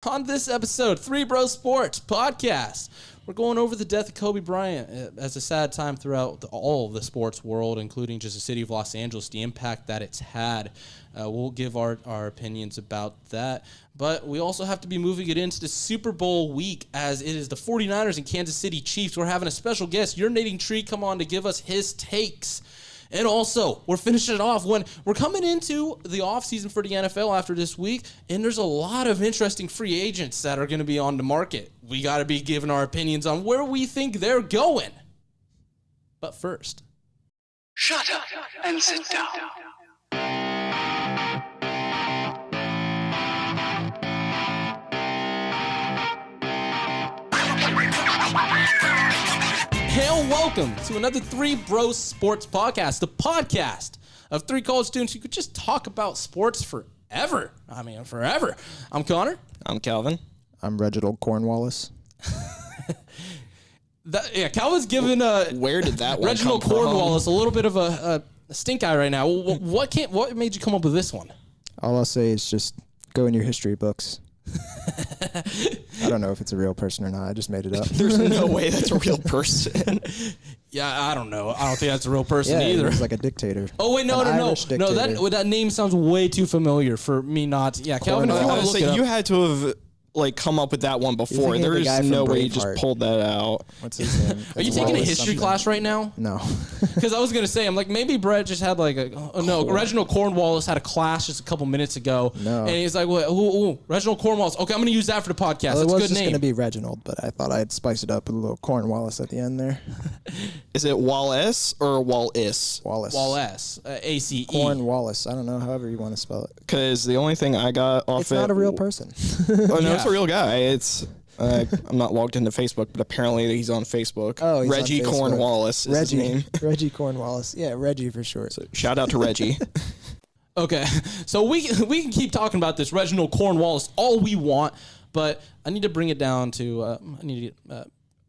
On this episode, Three Bro Sports Podcast, we're going over the death of Kobe Bryant as a sad time throughout all of the sports world, including just the city of Los Angeles, the impact that it's had. We'll give our opinions about that. But we also have to be moving it into the Super Bowl week, as it is the 49ers and Kansas City Chiefs. We're having a special guest, Urinatingtree, come on to give us his takes. And also, we're finishing it off when we're coming into the offseason for the NFL after this week, and there's a lot of interesting free agents that are going to be on the market. We got to be giving our opinions on where we think they're going. But first, shut up and sit down. Hail, welcome to another Three Bro Sports Podcast, the podcast of three college students who could just talk about sports forever. I mean, forever. I'm Connor. I'm Calvin. I'm Reginald Cornwallis. Calvin's giving where did that one Reginald come from? Cornwallis a little bit of a stink eye right now. What made you come up with this one? All I'll say is just go in your history books. I don't know if it's a real person or not. I just made it up. There's no way that's a real person. Yeah, I don't know. I don't think that's a real person either. He was like a dictator. Oh wait, no. That name sounds way too familiar for me not. Yeah, Calvin, if you want to look it up. You had to have come up with that one before. There is no way you just pulled that out. What's his name? Are you taking a history class right now? No. Because I was going to say, I'm like, maybe Brett just had Reginald Cornwallis had a class just a couple minutes ago. No. And he's like, Reginald Cornwallis. Okay, I'm going to use that for the podcast. Well, That's a good name. It was just going to be Reginald, but I thought I'd spice it up with a little Cornwallis at the end there. Is it Wallace or Wallace? Wallace. ACE. Cornwallis. I don't know, however you want to spell it. Because the only thing I got off it's not a real person. Oh, no, it's a real guy. It's I'm not logged into Facebook, but apparently he's on Facebook. Oh, he's Reggie on Facebook. Cornwallis is his name. Reggie Cornwallis. Yeah, Reggie for short. So shout out to Reggie. Okay, so we can keep talking about this Reginald Cornwallis all we want, but I need to bring it down to I need to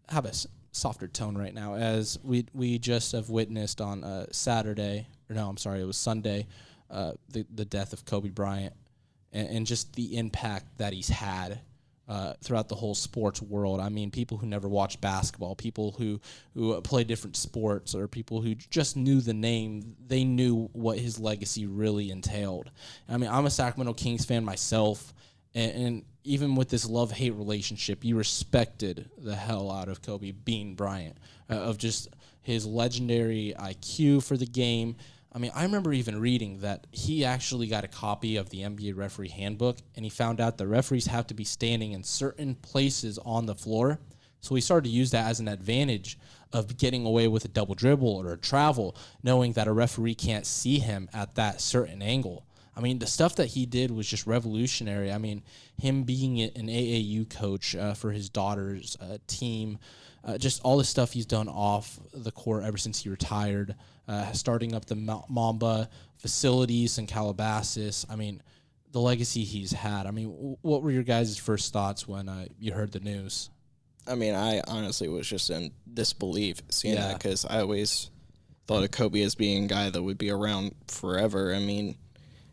have a softer tone right now, as we just have witnessed on Sunday, the death of Kobe Bryant, and just the impact that he's had throughout the whole sports world. I mean, people who never watched basketball, people who play different sports, or people who just knew the name, they knew what his legacy really entailed. I mean, I'm a Sacramento Kings fan myself, and even with this love-hate relationship, you respected the hell out of Kobe Bean Bryant, of just his legendary IQ for the game. I mean, I remember even reading that he actually got a copy of the NBA referee handbook, and he found out the referees have to be standing in certain places on the floor. So he started to use that as an advantage of getting away with a double dribble or a travel, knowing that a referee can't see him at that certain angle. I mean, the stuff that he did was just revolutionary. I mean, him being an AAU coach for his daughter's team, just all the stuff he's done off the court ever since he retired, starting up the Mamba facilities in Calabasas. I mean, the legacy he's had. I mean, what were your guys' first thoughts when you heard the news? I mean, I honestly was just in disbelief seeing that, because I always thought of Kobe as being a guy that would be around forever. I mean,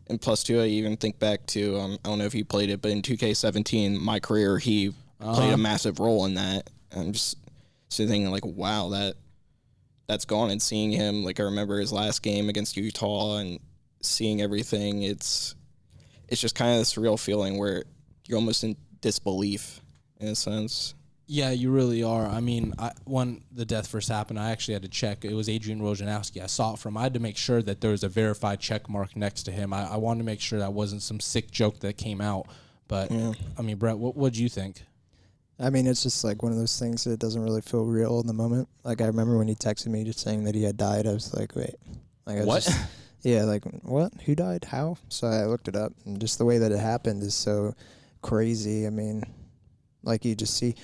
and plus, too, I even think back to, I don't know if he played it, but in 2K17, my career, he played a massive role in that. I'm just thinking, like, wow, that's gone. And seeing him, like, I remember his last game against Utah and seeing everything, it's just kind of this real feeling where you're almost in disbelief in a sense. Yeah, you really are. I mean, when the death first happened, I actually had to check. It was Adrian Wojnarowski. I saw it from. I had to make sure that there was a verified check mark next to him. I wanted to make sure that wasn't some sick joke that came out. But, I mean, Brett, what did you think? I mean, it's just like one of those things that doesn't really feel real in the moment. Like, I remember when he texted me just saying that he had died, I was like, wait. Like, what? Like, what? Who died? How? So I looked it up, and just the way that it happened is so crazy. I mean, like, you just see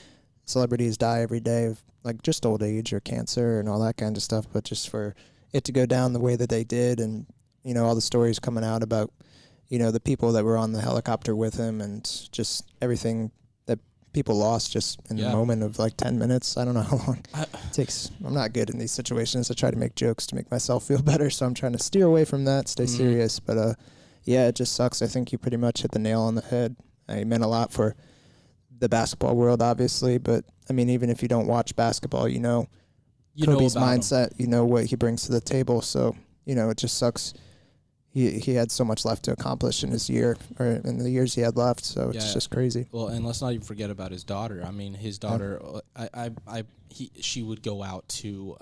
celebrities die every day of, like, just old age or cancer and all that kind of stuff, but just for it to go down the way that they did, and, you know, all the stories coming out about, you know, the people that were on the helicopter with him, and just everything that people lost just in the moment of like 10 minutes. I don't know how long it takes. I'm not good in these situations. I try to make jokes to make myself feel better, so I'm trying to steer away from that, stay serious. But yeah, it just sucks. I think you pretty much hit the nail on the head. He meant a lot for the basketball world, obviously, but I mean, even if you don't watch basketball, Kobe's mindset, what he brings to the table. So, it just sucks. He had so much left to accomplish in his year, or in the years he had left. So it's just crazy. Well, and let's not even forget about his daughter. I mean, his daughter, she would go out to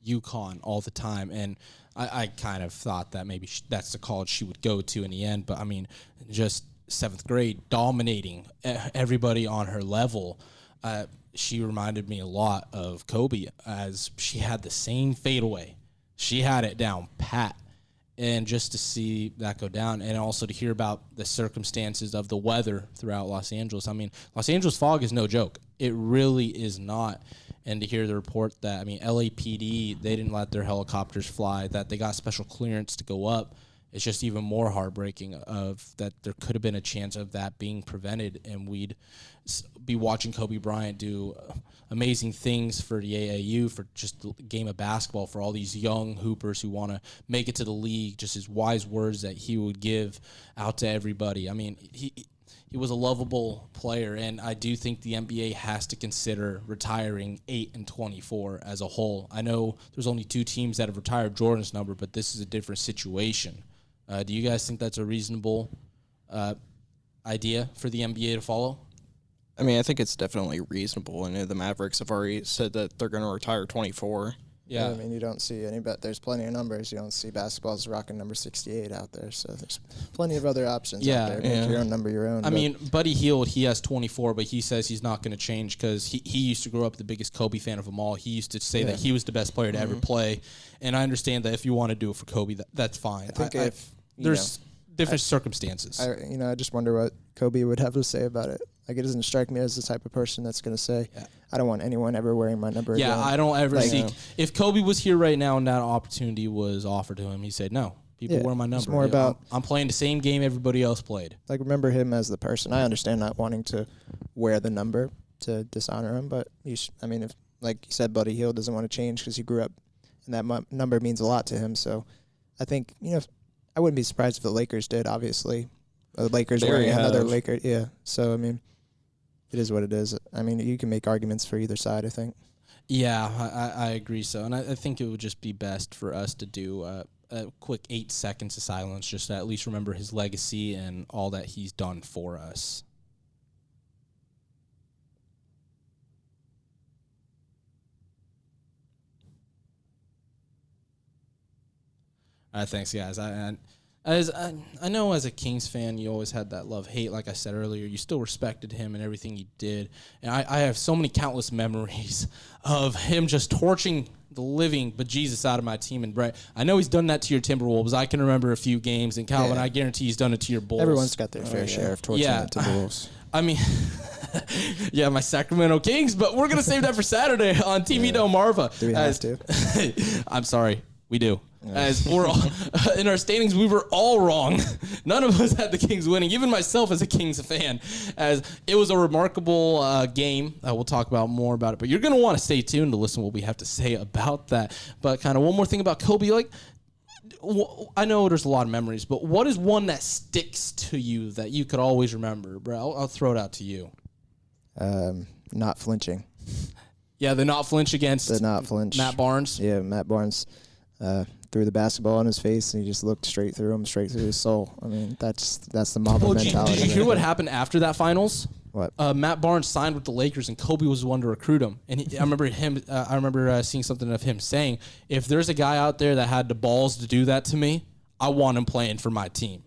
UConn all the time, and I kind of thought that maybe that's the college she would go to in the end. But I mean, just 7th grade, dominating everybody on her level. She reminded me a lot of Kobe, as she had the same fadeaway. She had it down pat. And just to see that go down, and also to hear about the circumstances of the weather throughout Los Angeles. I mean, Los Angeles fog is no joke. It really is not. And to hear the report that, I mean, LAPD, they didn't let their helicopters fly, that they got special clearance to go up, it's just even more heartbreaking of that there could have been a chance of that being prevented, and we'd be watching Kobe Bryant do amazing things for the AAU, for just the game of basketball, for all these young hoopers who want to make it to the league, just his wise words that he would give out to everybody. I mean, he was a lovable player, and I do think the NBA has to consider retiring 8 and 24 as a whole. I know there's only 2 teams that have retired Jordan's number, but this is a different situation. Do you guys think that's a reasonable idea for the NBA to follow? I mean, I think it's definitely reasonable, and the Mavericks have already said that they're going to retire 24. Yeah, I mean, you don't see any, but there's plenty of numbers. You don't see basketball's rocking number 68 out there, so there's plenty of other options out there. Make your own number, your own. I mean, Buddy Hield, he has 24, but he says he's not going to change because he used to grow up the biggest Kobe fan of them all. He used to say that he was the best player to ever play, and I understand that if you want to do it for Kobe, that's fine. I think there's different circumstances. I just wonder what Kobe would have to say about it. Like, it doesn't strike me as the type of person that's going to say, I don't want anyone ever wearing my number again. Yeah, I don't ever see. If Kobe was here right now and that opportunity was offered to him, he said, no, people wear my number. It's more about I'm playing the same game everybody else played. Like, remember him as the person. I understand not wanting to wear the number to dishonor him, but if, like you said, Buddy Hield doesn't want to change because he grew up, and that number means a lot to him. So I think, I wouldn't be surprised if the Lakers did, obviously. The Lakers wearing another Laker. Yeah. So, I mean, it is what it is. I mean, you can make arguments for either side, I think. Yeah, I agree so. And I think it would just be best for us to do a quick 8 seconds of silence just to at least remember his legacy and all that he's done for us. Thanks, guys. I know as a Kings fan, you always had that love-hate. Like I said earlier, you still respected him and everything he did. And I have so many countless memories of him just torching the living bejesus out of my team. And Brett, I know he's done that to your Timberwolves. I can remember a few games. And Calvin, I guarantee he's done it to your Bulls. Everyone's got their fair share of torching the Timberwolves. I mean, my Sacramento Kings, but we're going to save that for Saturday on TV Dome Marva. Do we have to? I'm sorry. We do. As we're all, in our standings, we were all wrong. None of us had the Kings winning, even myself as a Kings fan, as it was a remarkable game. We'll talk about more about it, but you're going to want to stay tuned to listen to what we have to say about that. But kind of one more thing about Kobe, like, I know there's a lot of memories, but what is one that sticks to you that you could always remember? Bro, I'll throw it out to you. Not flinching. Yeah, the not flinch against Matt Barnes. Yeah, Matt Barnes. Threw the basketball in his face, and he just looked straight through him, straight through his soul. I mean, that's the Mamba mentality. Did you hear what happened after that finals? What? Matt Barnes signed with the Lakers, and Kobe was the one to recruit him. And I remember seeing something of him saying, if there's a guy out there that had the balls to do that to me, I want him playing for my team.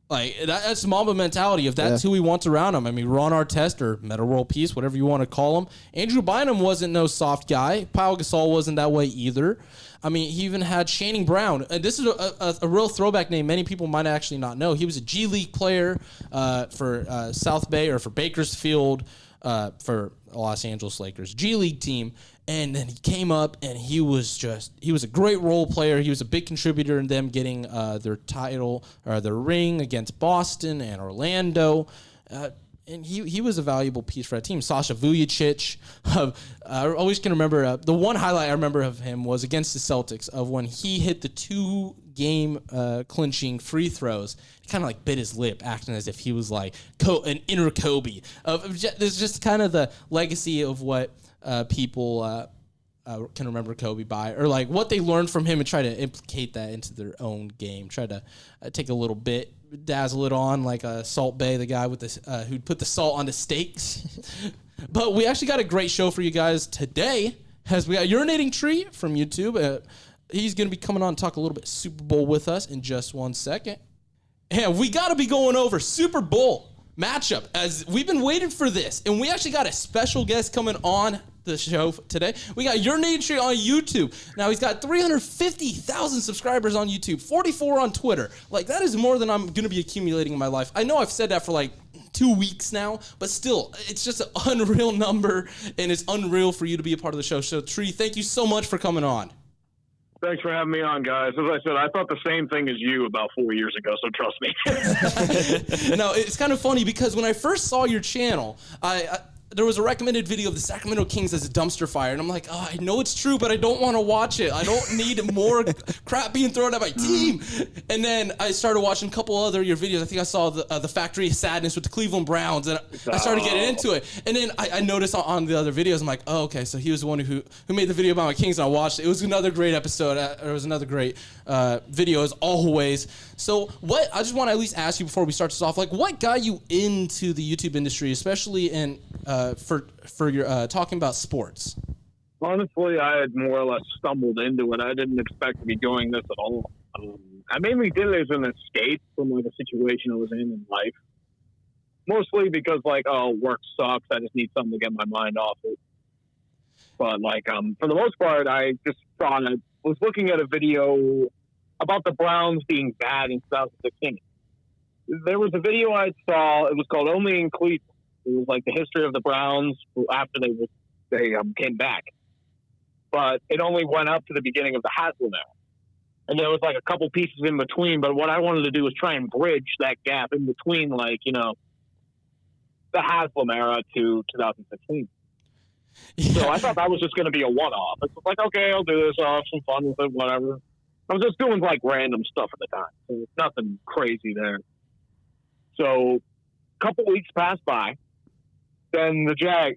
Like, that's Mamba mentality. If that's who he wants around him. I mean, Ron Artest or Metta World Peace, whatever you want to call him. Andrew Bynum wasn't no soft guy. Pau Gasol wasn't that way either. I mean, he even had Channing Brown. This is a real throwback name many people might actually not know. He was a G League player for South Bay or for Bakersfield for Los Angeles Lakers G League team. And then he came up, and he was a great role player. He was a big contributor in them getting their title or their ring against Boston and Orlando. And he was a valuable piece for that team. Sasha Vujacic. I always can remember the one highlight I remember of him was against the Celtics of when he hit the 2 game clinching free throws, he kind of like bit his lip, acting as if he was like an inner Kobe. There's just kind of the legacy of what people can remember Kobe by, or like what they learned from him and try to implicate that into their own game. Try to take a little bit, dazzle it on like a Salt Bae, the guy with this who'd put the salt on the steaks. But we actually got a great show for you guys today, as we got Urinatingtree from YouTube. He's going to be coming on and talk a little bit Super Bowl with us in just 1 second. And we got to be going over Super Bowl matchup, as we've been waiting for this. And we actually got a special guest coming on the show today. We got Urinatingtree on YouTube. Now, he's got 350,000 subscribers on YouTube, 44 on Twitter. Like, that is more than I'm going to be accumulating in my life. I know I've said that for like 2 weeks now, but still, it's just an unreal number, and it's unreal for you to be a part of the show. So, Tree, thank you so much for coming on. Thanks for having me on, guys. As I said, I thought the same thing as you about 4 years ago, so trust me. No, it's kind of funny because when I first saw your channel, there was a recommended video of the Sacramento Kings as a dumpster fire, and I'm like, oh, I know it's true, but I don't want to watch it. I don't need more crap being thrown at my team. And then I started watching a couple other of your videos. I think I saw the Factory of Sadness with the Cleveland Browns, and I started getting into it. And then I noticed on the other videos, I'm like, oh, okay, so he was the one who made the video about my Kings, and I watched it. It was another great episode. It was another great video, as always. So I just want to at least ask you before we start this off, like, what got you into the YouTube industry, especially in for your talking about sports? Honestly, I had more or less stumbled into it. I didn't expect to be doing this at all. I mainly did it as an escape from like a situation I was in life. Mostly because like, oh, work sucks. I just need something to get my mind off it. But like, for the most part, I just thought I was looking at a video about the Browns being bad in 2016. There was a video I saw. It was called Only in Cleveland. It was like the history of the Browns after they came back. But it only went up to the beginning of the Haslam era. And there was like a couple pieces in between. But what I wanted to do was try and bridge that gap in between, like, you know, the Haslam era to 2016. Yeah. So I thought that was just going to be a one-off. It's like, okay, I'll do this. I'll have some fun with it, whatever. I was just doing like random stuff at the time. So nothing crazy there. So a couple weeks passed by. Then the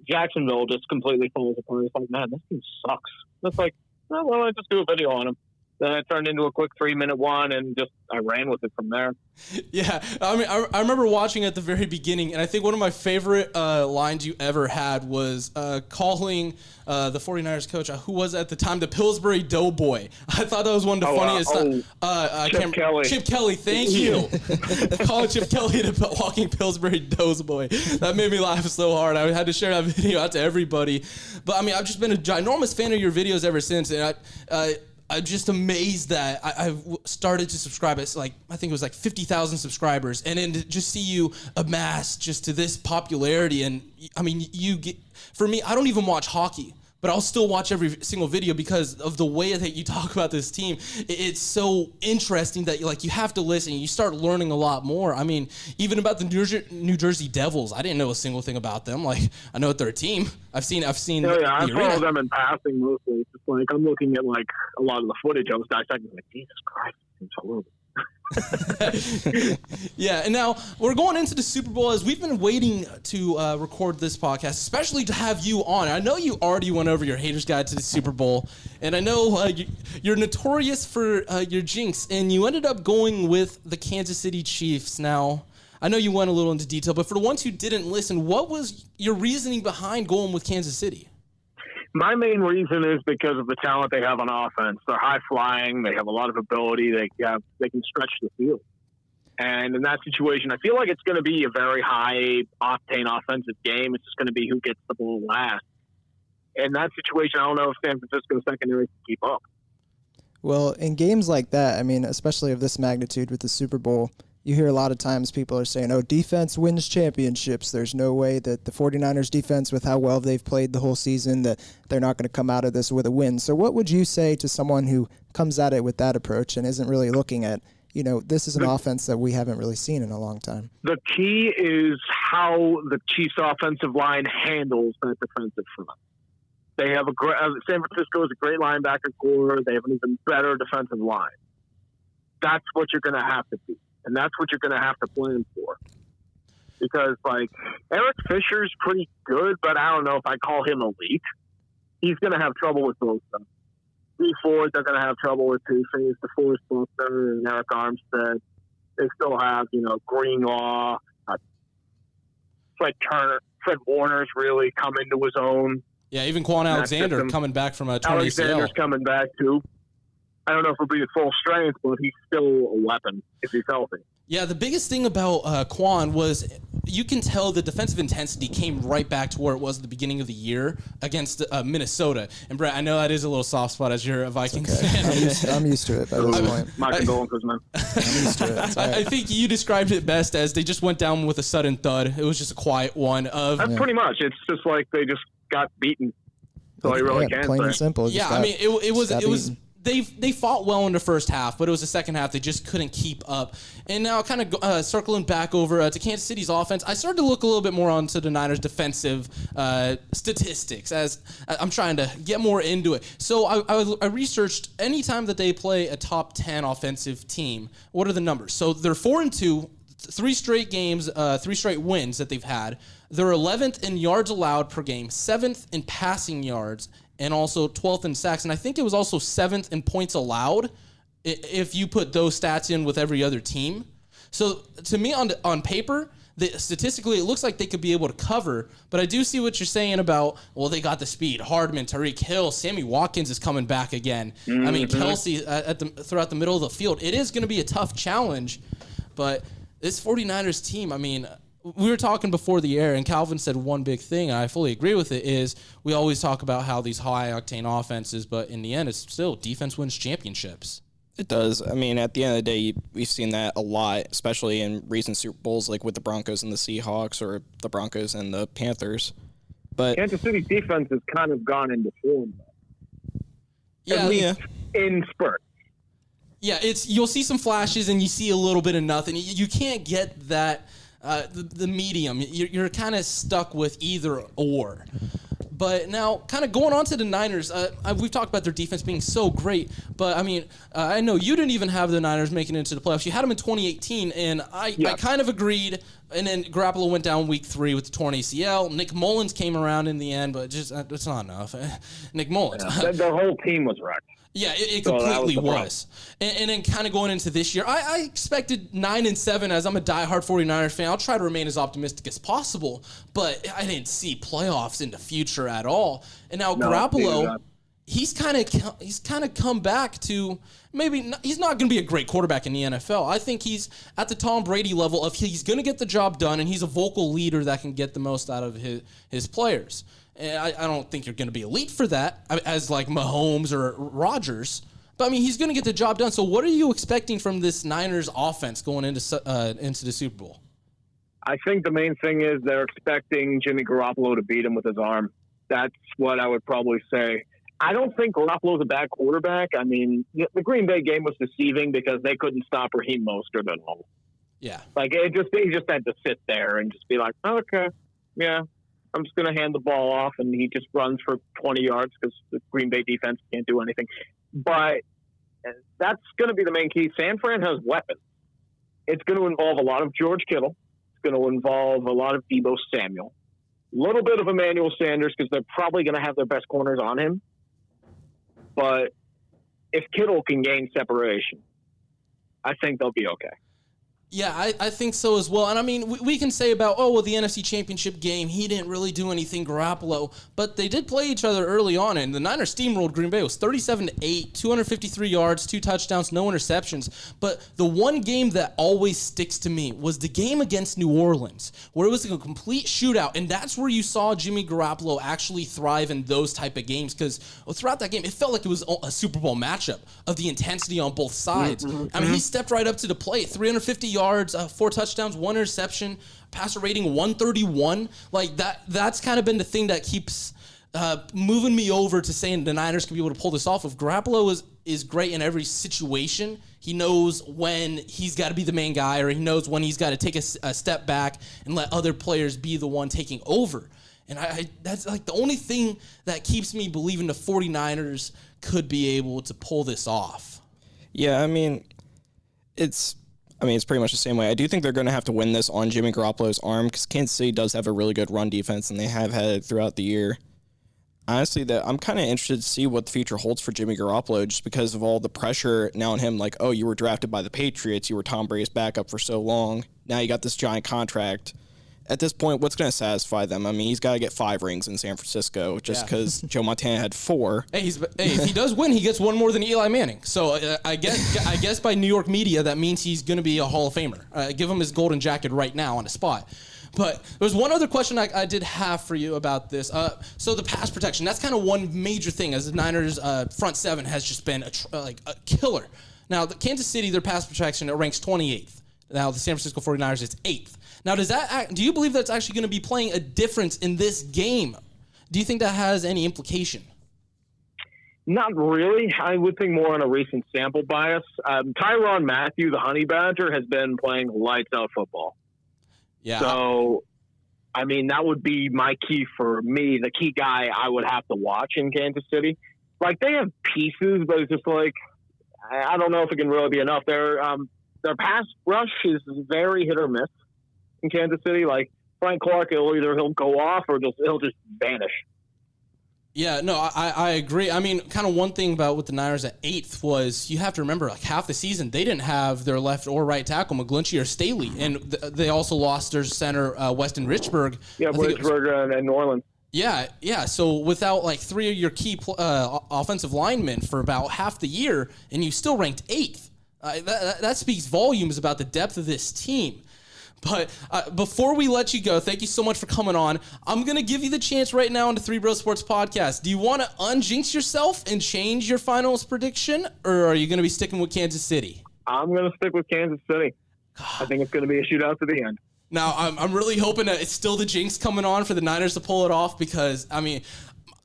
Jacksonville just completely falls apart. It's like, man, this thing sucks. It's like, oh, well, I just do a video on him. Then it turned into a quick 3-minute one, and just I ran with it from there. Yeah, I mean, I remember watching at the very beginning, and I think one of my favorite lines you ever had was calling the 49ers coach, who was at the time, the Pillsbury Doughboy. I thought that was one of the funniest. Chip Kelly. Chip Kelly, thank you. Calling Chip Kelly the walking Pillsbury Doughboy. That made me laugh so hard. I had to share that video out to everybody. But I mean, I've just been a ginormous fan of your videos ever since, and I'm just amazed that I started to subscribe. It's like, I think it was like 50,000 subscribers. And then to just see you amass just to this popularity. And I mean, for me, I don't even watch hockey, but I'll still watch every single video because of the way that you talk about this team. It's so interesting that you have to listen. You start learning a lot more. I mean, even about the New Jersey Devils, I didn't know a single thing about them. Like, I know they're a team. I've seen. Oh, yeah, I follow them in passing mostly. It's just like I'm looking at like a lot of the footage. I was dissecting like, Jesus Christ, it's horrible. Yeah, and now we're going into the Super Bowl, as we've been waiting to record this podcast, especially to have you on. I know you already went over your haters guide to the Super Bowl, and I know you're notorious for your jinx, and you ended up going with the Kansas City Chiefs. Now, I know you went a little into detail, but for the ones who didn't listen, what was your reasoning behind going with Kansas City? My main reason is because of the talent they have on offense. They're high flying. They have a lot of ability. They can stretch the field. And in that situation, I feel like it's going to be a very high octane offensive game. It's just going to be who gets the ball last. In that situation, I don't know if San Francisco's secondary can keep up. Well, in games like that, I mean, especially of this magnitude with the Super Bowl, you hear a lot of times people are saying, oh, defense wins championships. There's no way that the 49ers defense, with how well they've played the whole season, that they're not going to come out of this with a win. So what would you say to someone who comes at it with that approach and isn't really looking at, this is an offense that we haven't really seen in a long time? The key is how the Chiefs offensive line handles that defensive front. They have San Francisco is a great linebacker core. They have an even better defensive line. that's what you're going to have to be. And that's what you're going to have to plan for. Because, like, Eric Fisher's pretty good, but I don't know if I call him elite. He's going to have trouble with both of them. D Ford, they're going to have trouble with too. Things DeForest Buckner and Eric Armstead. They still have, Greenlaw, Fred Turner. Fred Warner's really come into his own. Yeah, even Quan Alexander coming back from a torn ACL. Alexander's coming back too. I don't know if he'll be at full strength, but he's still a weapon if he's healthy. Yeah, the biggest thing about Quan was you can tell the defensive intensity came right back to where it was at the beginning of the year against Minnesota. And, Brett, I know that is a little soft spot as you're a Vikings fan. I'm used to it by this point. My condolences, man. I'm used to it. Right. I think you described it best as they just went down with a sudden thud. It was just a quiet one. That's pretty much. It's just like they just got beaten. So you really can plain say. and simple. Yeah, I mean, it was. They fought well in the first half, but it was the second half they just couldn't keep up. And now kind of circling back over to Kansas City's offense, I started to look a little bit more onto the Niners' defensive statistics as I'm trying to get more into it. So I researched any time that they play a top 10 offensive team, what are the numbers? So they're 4-2, 3 straight games, 3 straight wins that they've had. They're 11th in yards allowed per game, 7th in passing yards, and also 12th in sacks. And I think it was also 7th in points allowed if you put those stats in with every other team. So to me, on paper, statistically, it looks like they could be able to cover. But I do see what you're saying about, well, they got the speed. Hardman, Tyreek Hill, Sammy Watkins is coming back again. Mm-hmm. I mean, Kelsey throughout the middle of the field. It is going to be a tough challenge. But this 49ers team, I mean, we were talking before the air, and Calvin said one big thing, and I fully agree with it, is we always talk about how these high-octane offenses, but in the end, it's still defense wins championships. It does. I mean, at the end of the day, we've seen that a lot, especially in recent Super Bowls, like with the Broncos and the Seahawks or the Broncos and the Panthers. But Kansas City's defense has kind of gone into form. Yeah. In spurts. Yeah, you'll see some flashes, and you see a little bit of nothing. You can't get that... the medium. You're kind of stuck with either or. But now, kind of going on to the Niners, we've talked about their defense being so great, but I mean, I know you didn't even have the Niners making it into the playoffs. You had them in 2018, and I kind of agreed, and then Garoppolo went down week 3 with the torn ACL. Nick Mullins came around in the end, but just it's not enough. Nick Mullins. Yeah, the whole team was wrecked. Yeah, it completely was. And then kind of going into this year, I expected 9-7 as I'm a diehard 49ers fan. I'll try to remain as optimistic as possible, but I didn't see playoffs in the future at all. And now Garoppolo, he's kind of come back to he's not going to be a great quarterback in the NFL. I think he's at the Tom Brady level of he's going to get the job done, and he's a vocal leader that can get the most out of his players. And I don't think you're going to be elite for that as like Mahomes or Rodgers. But, I mean, he's going to get the job done. So what are you expecting from this Niners offense going into the Super Bowl? I think the main thing is they're expecting Jimmy Garoppolo to beat him with his arm. That's what I would probably say. I don't think Garoppolo's a bad quarterback. I mean, the Green Bay game was deceiving because they couldn't stop Raheem Mostert at all. Yeah. Like, he just had to sit there and just be like, okay, yeah. I'm just going to hand the ball off, and he just runs for 20 yards because the Green Bay defense can't do anything. But that's going to be the main key. San Fran has weapons. It's going to involve a lot of George Kittle. It's going to involve a lot of Deebo Samuel. A little bit of Emmanuel Sanders because they're probably going to have their best corners on him. But if Kittle can gain separation, I think they'll be okay. Yeah, I think so as well. And, I mean, we can say about, the NFC Championship game, he didn't really do anything, Garoppolo. But they did play each other early on, and the Niners steamrolled Green Bay. It was 37-8, 253 yards, 2 touchdowns, no interceptions. But the one game that always sticks to me was the game against New Orleans, where it was a complete shootout. And that's where you saw Jimmy Garoppolo actually thrive in those type of games, because throughout that game, it felt like it was a Super Bowl matchup of the intensity on both sides. Mm-hmm. I mean, he stepped right up to the plate, 350 yards. 4 touchdowns, 1 interception, passer rating 131. Like that's kind of been the thing that keeps moving me over to saying the Niners can be able to pull this off. If Garoppolo is great in every situation, he knows when he's got to be the main guy, or he knows when he's got to take a step back and let other players be the one taking over. And I that's like the only thing that keeps me believing the 49ers could be able to pull this off. Yeah, I mean, it's pretty much the same way. I do think they're going to have to win this on Jimmy Garoppolo's arm because Kansas City does have a really good run defense, and they have had it throughout the year. Honestly, I'm kind of interested to see what the future holds for Jimmy Garoppolo just because of all the pressure now on him. Like, oh, you were drafted by the Patriots. You were Tom Brady's backup for so long. Now you got this giant contract. At this point, what's going to satisfy them? I mean, he's got to get 5 rings in San Francisco just because Joe Montana had 4. Hey, if he does win, he gets 1 more than Eli Manning. So I guess by New York media, that means he's going to be a Hall of Famer. Give him his golden jacket right now on the spot. But there's one other question I did have for you about this. So the pass protection, that's kind of one major thing, as the Niners' front 7 has just been a killer. Now, the Kansas City, their pass protection, it ranks 28th. Now, the San Francisco 49ers, it's 8th. Now, do you believe that's actually going to be playing a difference in this game? Do you think that has any implication? Not really. I would think more on a recent sample bias. Tyrann Mathieu, the Honey Badger, has been playing lights out football. Yeah. So, I mean, that would be my key for me, the key guy I would have to watch in Kansas City. Like, they have pieces, but it's just like, I don't know if it can really be enough. Their pass rush is very hit or miss in Kansas City. Like, Frank Clark, he'll go off or he'll just vanish. Yeah, no, I agree. I mean, kind of one thing about with the Niners at 8th was you have to remember, like, half the season they didn't have their left or right tackle, McGlinchey or Staley, and they also lost their center, Weston Richburg. Yeah, Richburg and New Orleans. Yeah. So without like 3 of your key offensive linemen for about half the year, and you still ranked 8th, that speaks volumes about the depth of this team. But before we let you go, thank you so much for coming on. I'm going to give you the chance right now on the Three Bros Sports Podcast. Do you want to unjinx yourself and change your finals prediction, or are you going to be sticking with Kansas City? I'm going to stick with Kansas City. I think it's going to be a shootout to the end. Now, I'm really hoping that it's still the jinx coming on for the Niners to pull it off because, I mean,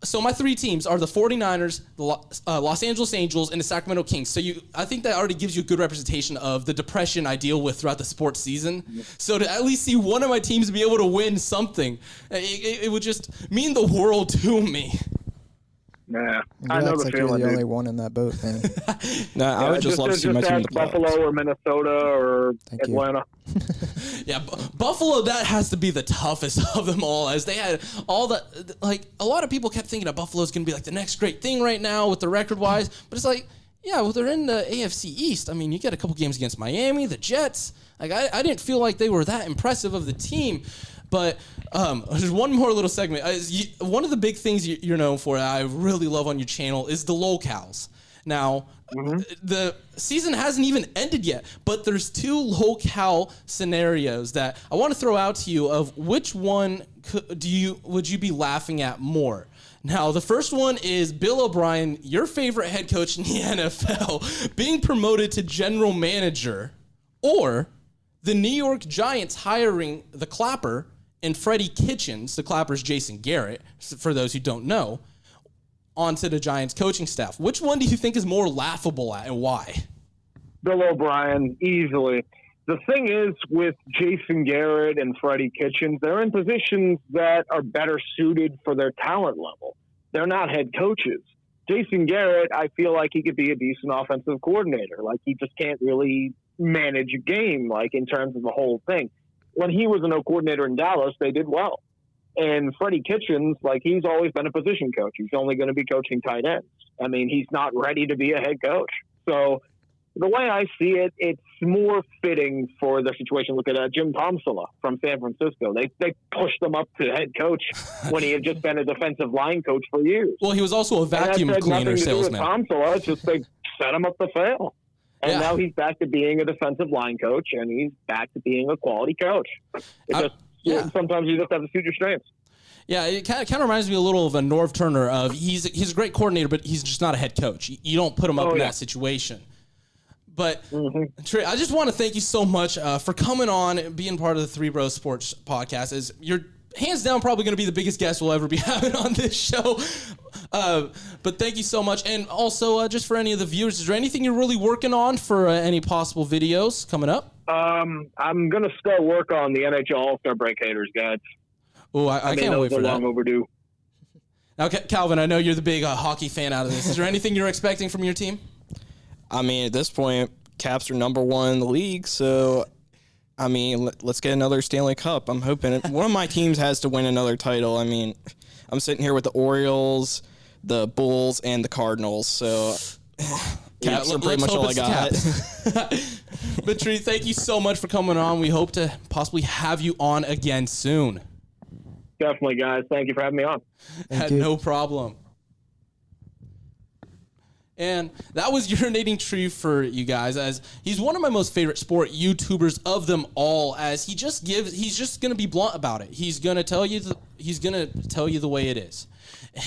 so my 3 teams are the 49ers, the Los Angeles Angels, and the Sacramento Kings. So I think that already gives you a good representation of the depression I deal with throughout the sports season. So to at least see one of my teams be able to win something, it would just mean the world to me. Nah, I know the feeling. You're the only one in that boat, man. I would just love to see my team in the playoffs. Buffalo or Minnesota or Atlanta. Yeah, Buffalo, that has to be the toughest of them all, as they had all the, like, a lot of people kept thinking that Buffalo's going to be like the next great thing right now with the record-wise, but it's like, yeah, well, they're in the AFC East. I mean, you get a couple games against Miami, the Jets. Like, I didn't feel like they were that impressive of the team. But there's one more little segment. One of the big things you're known for that I really love on your channel is the locales. Now, the season hasn't even ended yet, but there's 2 locale scenarios that I want to throw out to you of which one would you be laughing at more? Now, the first one is Bill O'Brien, your favorite head coach in the NFL, being promoted to general manager, or the New York Giants hiring the Clapper and Freddie Kitchens, the Clapper's Jason Garrett, for those who don't know, onto the Giants coaching staff. Which one do you think is more laughable at and why? Bill O'Brien, easily. The thing is, with Jason Garrett and Freddie Kitchens, they're in positions that are better suited for their talent level. They're not head coaches. Jason Garrett, I feel like he could be a decent offensive coordinator. Like, he just can't really manage a game, like, in terms of the whole thing. When he was an O coordinator in Dallas, they did well. And Freddie Kitchens, like, he's always been a position coach. He's only going to be coaching tight ends. I mean, he's not ready to be a head coach. So the way I see it, it's more fitting for the situation. Look at Jim Tomsula from San Francisco. They pushed him up to head coach when he had just been a defensive line coach for years. Well, he was also a vacuum cleaner salesman. Tomsula, it's just they set him up to fail. And now he's back to being a defensive line coach, and he's back to being a quality coach. Sometimes you just have to suit your strengths. Yeah, it kind of reminds me a little of a Norv Turner. Of he's a great coordinator, but he's just not a head coach. You don't put him up in that situation. But Trey, I just want to thank you so much for coming on and being part of the Three Bros Sports Podcast. As you're hands down probably going to be the biggest guest we'll ever be having on this show. But thank you so much. And also, just for any of the viewers, is there anything you're really working on for any possible videos coming up? I'm going to start work on the NHL All-Star Break Haters guides. Oh, I can't wait for that. Long overdue. Now, Calvin, I know you're the big hockey fan out of this. Is there anything you're expecting from your team? I mean, at this point, Caps are number 1 in the league, so I mean, let's get another Stanley Cup. I'm hoping one of my teams has to win another title. I mean, I'm sitting here with the Orioles, the Bulls, and the Cardinals, so Caps are pretty much all I got. But Tree, thank you so much for coming on. We hope to possibly have you on again soon. Definitely, guys. Thank you for having me on. No problem. And that was Urinatingtree for you guys, as he's one of my most favorite sport YouTubers of them all, as he's just going to be blunt about it. He's going to tell you the way it is.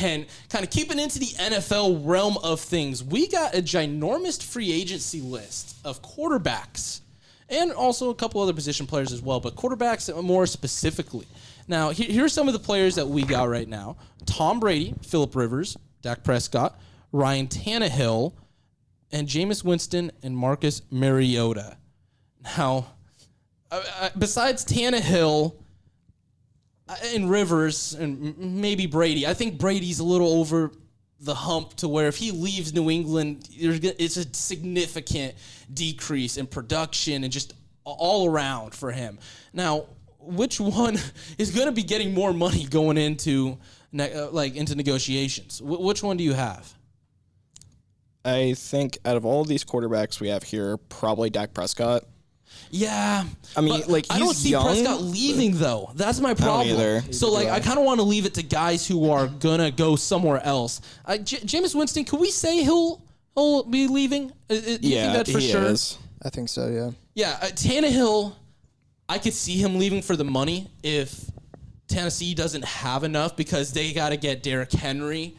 And kind of keeping into the NFL realm of things, we got a ginormous free agency list of quarterbacks and also a couple other position players as well, but quarterbacks more specifically. Now, here's some of the players that we got right now. Tom Brady, Phillip Rivers, Dak Prescott, Ryan Tannehill, and Jameis Winston and Marcus Mariota. Now, besides Tannehill and Rivers and maybe Brady, I think Brady's a little over the hump to where if he leaves New England, it's a significant decrease in production and just all around for him. Now, which one is going to be getting more money going into negotiations? Which one do you have? I think out of all of these quarterbacks we have here, probably Dak Prescott. Yeah. I mean, I don't see young. Prescott leaving, though. That's my problem. I don't either. So, I kind of want to leave it to guys who are going to go somewhere else. Jameis Winston, could we say he'll be leaving? Do you think that for sure? Is. I think so, yeah. Yeah, Tannehill, I could see him leaving for the money if Tennessee doesn't have enough, because they got to get Derrick Henry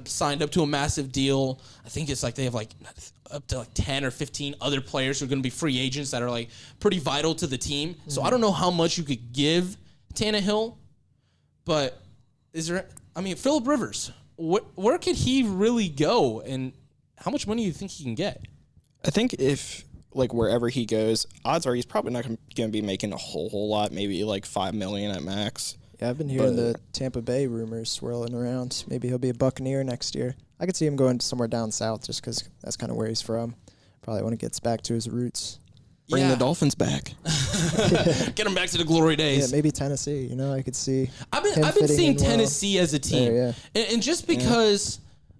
signed up to a massive deal. I think it's they have up to 10 or 15 other players who are going to be free agents that are pretty vital to the team. Mm-hmm. So I don't know how much you could give Tannehill, but Phillip Rivers, where could he really go, and how much money do you think he can get? I think if wherever he goes, odds are he's probably not going to be making a whole lot, maybe $5 million at max. Yeah, I've been hearing the Tampa Bay rumors swirling around. Maybe he'll be a Buccaneer next year. I could see him going somewhere down south just because that's kind of where he's from. Probably when he gets back to his roots. Bring the Dolphins back. Get them back to the glory days. Yeah, maybe Tennessee. I could see. I've been seeing Tennessee as a team. There, yeah. And just because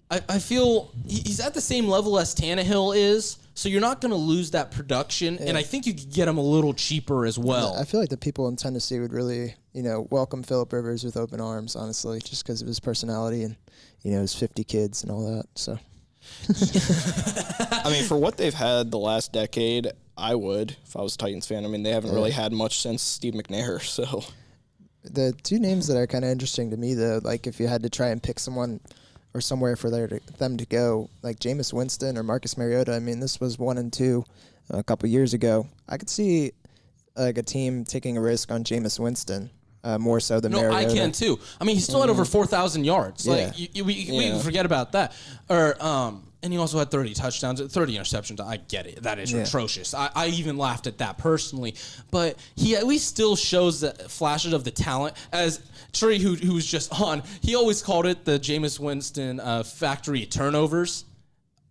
I feel he's at the same level as Tannehill is, so you're not going to lose that production, and I think you could get him a little cheaper as well. Yeah, I feel like the people in Tennessee would really, welcome Phillip Rivers with open arms, honestly, just because of his personality and, his 50 kids and all that. So, I mean, for what they've had the last decade, I would, if I was a Titans fan. I mean, they haven't really had much since Steve McNair, so. The two names that are kind of interesting to me, though, if you had to try and pick someone or somewhere for them to go, like Jameis Winston or Marcus Mariota. I mean, this was 1 and 2 a couple years ago. I could see a team taking a risk on Jameis Winston more so than Mariota. I can too. I mean, he still had over 4,000 yards. Yeah. We can forget about that. And he also had 30 touchdowns, 30 interceptions. I get it. That is atrocious. I even laughed at that personally. But he at least still shows the flashes of the talent. As Trey, who's just on, he always called it the Jameis Winston factory of turnovers.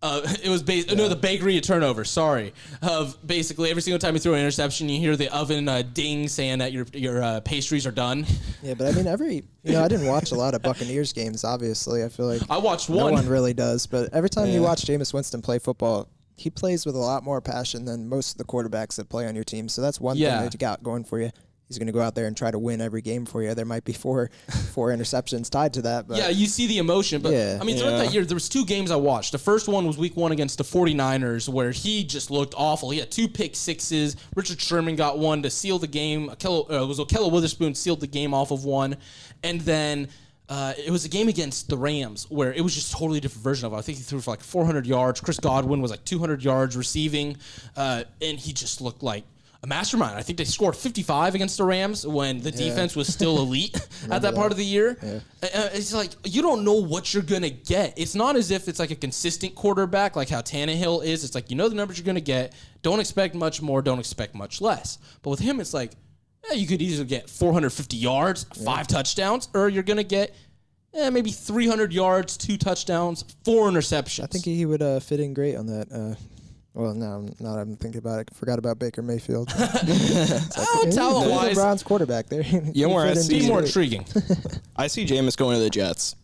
It was the bakery of turnovers. Sorry, of basically every single time you throw an interception, you hear the oven ding saying that your pastries are done. Yeah, but I mean, I didn't watch a lot of Buccaneers games. Obviously, I feel like I watched no one. one really does. But every time you watch Jameis Winston play football, he plays with a lot more passion than most of the quarterbacks that play on your team. So that's one thing that you got going for you. He's going to go out there and try to win every game for you. There might be four interceptions tied to that. But yeah, you see the emotion. But, I mean, throughout that year, there was 2 games I watched. The first one was week 1 against the 49ers, where he just looked awful. He had 2 pick sixes. Richard Sherman got one to seal the game. It was Okello Witherspoon sealed the game off of one. And then it was a game against the Rams where it was just a totally different version of it. I think he threw for 400 yards. Chris Godwin was 200 yards receiving. And he just looked like a mastermind. I think they scored 55 against the Rams when the defense was still elite at that part of the year. Yeah. It's you don't know what you're going to get. It's not as if it's a consistent quarterback like how Tannehill is. It's the numbers you're going to get. Don't expect much more. Don't expect much less. But with him, it's you could easily get 450 yards, 5 touchdowns, or you're going to get maybe 300 yards, 2 touchdowns, 4 interceptions. I think he would fit in great on that Well, no, now I'm thinking about it. Forgot about Baker Mayfield. Talent-wise, Brown's quarterback there. You know where I see be more intriguing. I see Jameis going to the Jets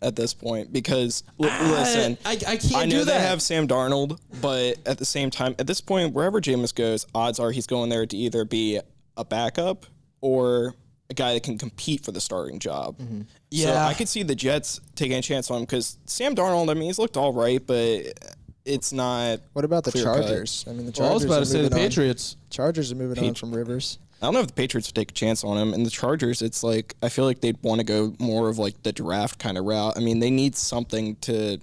at this point because listen, I can't I know do that. they have Sam Darnold, but at the same time, at this point, wherever Jameis goes, odds are he's going there to either be a backup or a guy that can compete for the starting job. Mm-hmm. So Yeah. I could see the Jets taking a chance on him because Sam Darnold, I mean, he's looked all right, but it's not. What about the clear-cut. Chargers? I mean, the Chargers. Well, I was about to say the moving on. Patriots. Chargers are moving on from Rivers. I don't know if the Patriots would take a chance on him. And the Chargers, it's like, I feel like they'd want to go more of like the draft kind of route. I mean, they need something to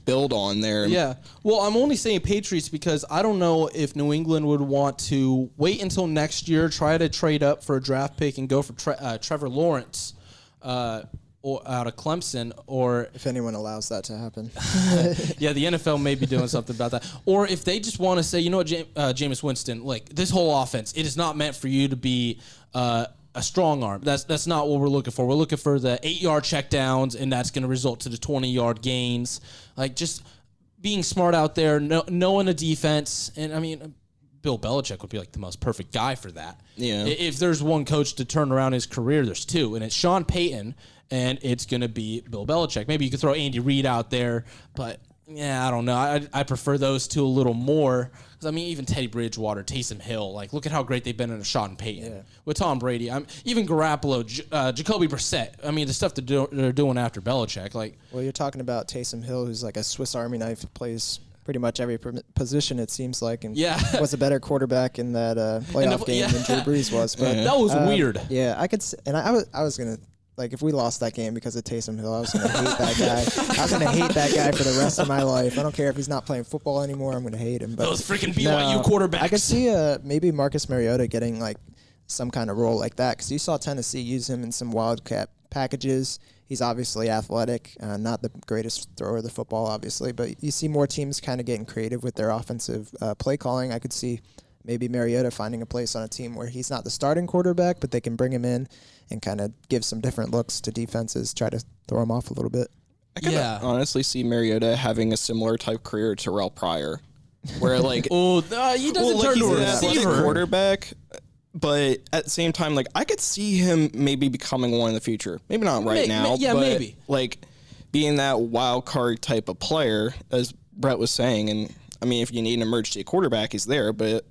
build on there. Yeah. Well, I'm only saying Patriots because I don't know if New England would want to wait until next year, try to trade up for a draft pick and go for Trevor Lawrence or out of Clemson, or If anyone allows that to happen. yeah, the NFL may be doing something about that. Or if they just want to say, you know what, Jameis Winston, like this whole offense, it is not meant for you to be a strong arm. That's not what we're looking for. We're looking for the 8-yard checkdowns, and that's going to result to the 20-yard gains. Like just being smart out there, knowing the defense, and I mean, Bill Belichick would be like the most perfect guy for that. Yeah. If there's one coach to turn around his career, there's two, and it's Sean Payton, and it's going to be Bill Belichick. Maybe you could throw Andy Reid out there, but yeah, I don't know. I prefer those two a little more. Because I mean, even Teddy Bridgewater, Taysom Hill, like look at how great they've been under Sean Payton with Tom Brady. Even Garoppolo, Jacoby Brissett. I mean, the stuff they're doing after Belichick, like. Well, you're talking about Taysom Hill, who's like a Swiss Army knife, plays pretty much every position, it seems like, and was a better quarterback in that playoff game than Drew Brees was. But that was weird. Yeah, I could, and I was gonna. Like, if we lost that game because of Taysom Hill, I was going to hate that guy. I was going to hate that guy for the rest of my life. I don't care if he's not playing football anymore. I'm going to hate him. But those freaking BYU quarterbacks. I could see maybe Marcus Mariota getting, like, some kind of role like that because you saw Tennessee use him in some Wildcat packages. He's obviously athletic, not the greatest thrower of the football, obviously. But you see more teams kind of getting creative with their offensive play calling. I could see maybe Mariota finding a place on a team where he's not the starting quarterback, but they can bring him in and kind of give some different looks to defenses, try to throw him off a little bit. I can honestly see Mariota having a similar type career to Terrell Pryor, where like he doesn't turn to a receiver quarterback, but at the same time, like I could see him maybe becoming one in the future. Maybe not right now, but maybe like being that wild card type of player, as Brett was saying. And I mean, if you need an emergency quarterback, he's there. But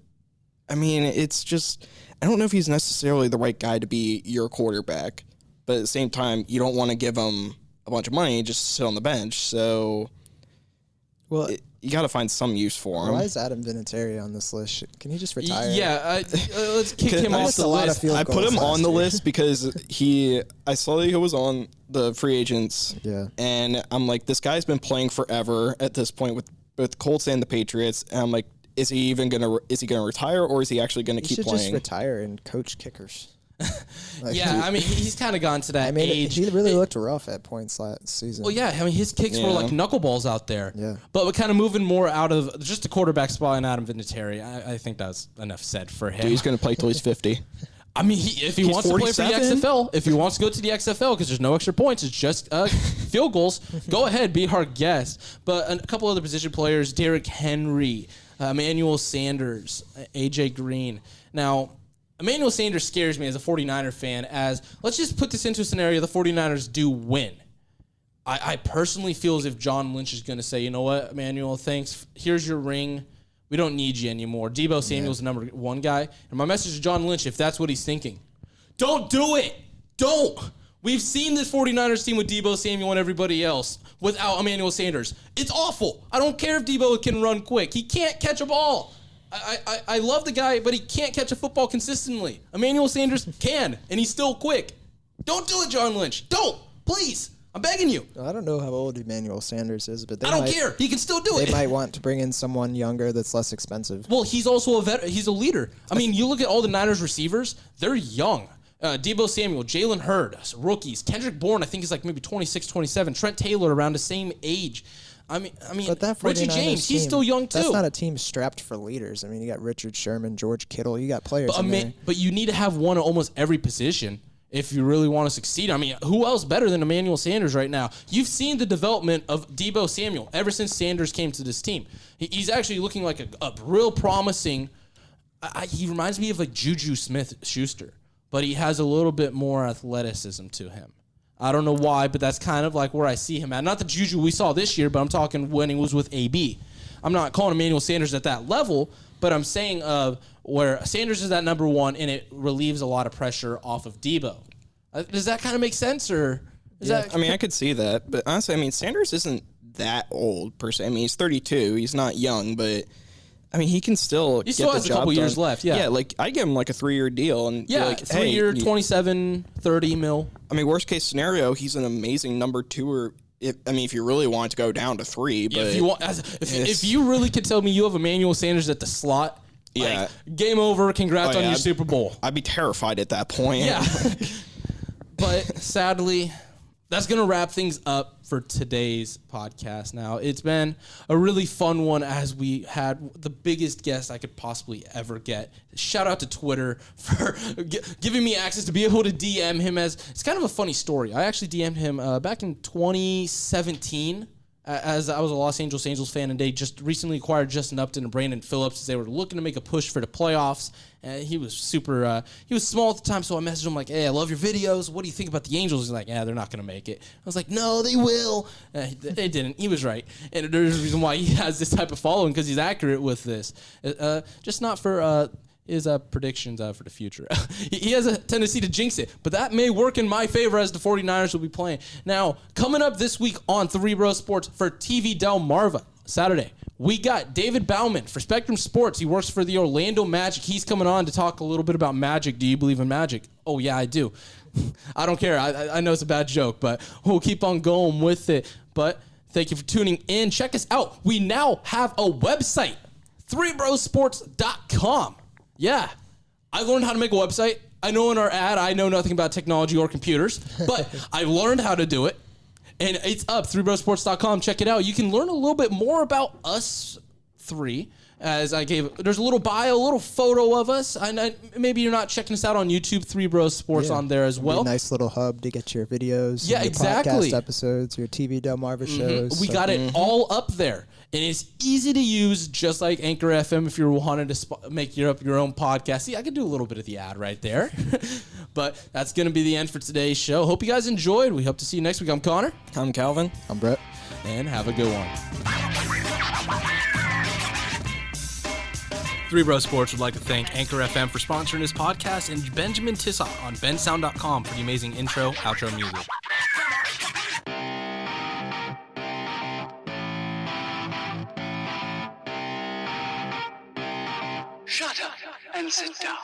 I mean, it's just. I don't know if he's necessarily the right guy to be your quarterback, but at the same time, you don't want to give him a bunch of money just to sit on the bench. So, you got to find some use for him. Why is Adam Vinatieri on this list? Can he just retire? Yeah, let's kick him off the list. I put him on the list because I saw that he was on the free agents. Yeah. And I'm like, this guy's been playing forever at this point with Colts and the Patriots. And I'm like, is he gonna retire, or is he actually gonna keep playing? He should just retire and coach kickers. I mean, he's kind of gone to that age. He really looked rough at points last season. Well, yeah, I mean, his kicks were like knuckleballs out there. Yeah. But we're kind of moving more out of just a quarterback spot in Adam Vinatieri. I think that's enough said for him. Dude, he's gonna play till he's 50. I mean, if he wants 47? To play for the XFL, if he wants to go to the XFL, because there's no extra points, it's just field goals, go ahead, be our guest. But a couple other position players, Derrick Henry, Emmanuel Sanders, AJ Green. Now, Emmanuel Sanders scares me as a 49er fan, as let's just put this into a scenario the 49ers do win. I personally feel as if John Lynch is going to say, you know what, Emmanuel, thanks. Here's your ring. We don't need you anymore. Deebo Samuel's the number one guy. And my message to John Lynch, if that's what he's thinking, don't do it. Don't. We've seen this 49ers team with Deebo Samuel and everybody else without Emmanuel Sanders. It's awful. I don't care if Deebo can run quick. He can't catch a ball. I love the guy, but he can't catch a football consistently. Emmanuel Sanders can, and he's still quick. Don't do it, John Lynch. Don't. Please. I'm begging you. I don't know how old Emmanuel Sanders is, but I don't care. He can still do it. They might want to bring in someone younger that's less expensive. Well, he's also he's a leader. I mean, you look at all the Niners receivers, they're young. Deebo Samuel, Jalen Hurd, rookies. Kendrick Bourne, I think, is like maybe 26, 27. Trent Taylor around the same age. I mean, but that Richie James, he's still young too. That's not a team strapped for leaders. I mean, you got Richard Sherman, George Kittle. You got players in there. But you need to have one at almost every position. if you really want to succeed. I mean, who else better than Emmanuel Sanders right now? You've seen the development of Deebo Samuel ever since Sanders came to this team. He's actually looking like a real promising. He reminds me of like Juju Smith-Schuster, but he has a little bit more athleticism to him. I don't know why, but that's kind of like where I see him at. Not the Juju we saw this year, but I'm talking when he was with AB. I'm not calling Emmanuel Sanders at that level, but I'm saying where Sanders is at number one, and it relieves a lot of pressure off of Deebo. Does that kind of make sense, or is that? I mean, I could see that, but honestly, I mean, Sanders isn't that old per se. I mean, he's 32. He's not young, but I mean, he can still He still has a couple years left. Yeah, like I give him like a 3-year deal, and yeah, like, 3-year, 27, 30 mil. I mean, worst case scenario, he's an amazing number 2 or. If you really want to go down to 3, but if you really could tell me you have Emmanuel Sanders at the slot, like, game over. Congrats on your Super Bowl. I'd be terrified at that point. Yeah, but sadly, that's gonna wrap things up for today's podcast. Now, it's been a really fun one as we had the biggest guest I could possibly ever get. Shout out to Twitter for giving me access to be able to DM him. It's kind of a funny story. I actually DM'd him back in 2017 as I was a Los Angeles Angels fan, and they just recently acquired Justin Upton and Brandon Phillips as they were looking to make a push for the playoffs. He was he was small at the time, so I messaged him like, hey, I love your videos. What do you think about the Angels? He's like, yeah, they're not going to make it. I was like, no, they will. They didn't. He was right. And there's a reason why he has this type of following, because he's accurate with this. Just not for his predictions for the future. He has a tendency to jinx it, but that may work in my favor as the 49ers will be playing. Now, coming up this week on 3 Bros Sports for TV Delmarva, Saturday, we got David Bauman for Spectrum Sports. He works for the Orlando Magic. He's coming on to talk a little bit about Magic. Do you believe in magic? Oh, yeah, I do. I don't care. I know it's a bad joke, but we'll keep on going with it. But thank you for tuning in. Check us out. We now have a website, 3brosports.com. Yeah, I learned how to make a website. I know in our ad, I know nothing about technology or computers, but I learned how to do it. And it's up, 3brosports.com. Check it out. You can learn a little bit more about us 3. There's a little bio, a little photo of us. Maybe you're not checking us out on YouTube, 3 Bros Sports on there as well. A nice little hub to get your videos, your podcast episodes, your TV Delmarva shows. We got it all up there. And it's easy to use, just like Anchor FM if you're wanting to make your own podcast. See, I could do a little bit of the ad right there. But that's going to be the end for today's show. Hope you guys enjoyed. We hope to see you next week. I'm Connor. I'm Calvin. I'm Brett. And have a good one. 3 Bros Sports would like to thank Anchor FM for sponsoring this podcast, and Benjamin Tissot on bensound.com for the amazing intro, outro music. Shut up and sit down.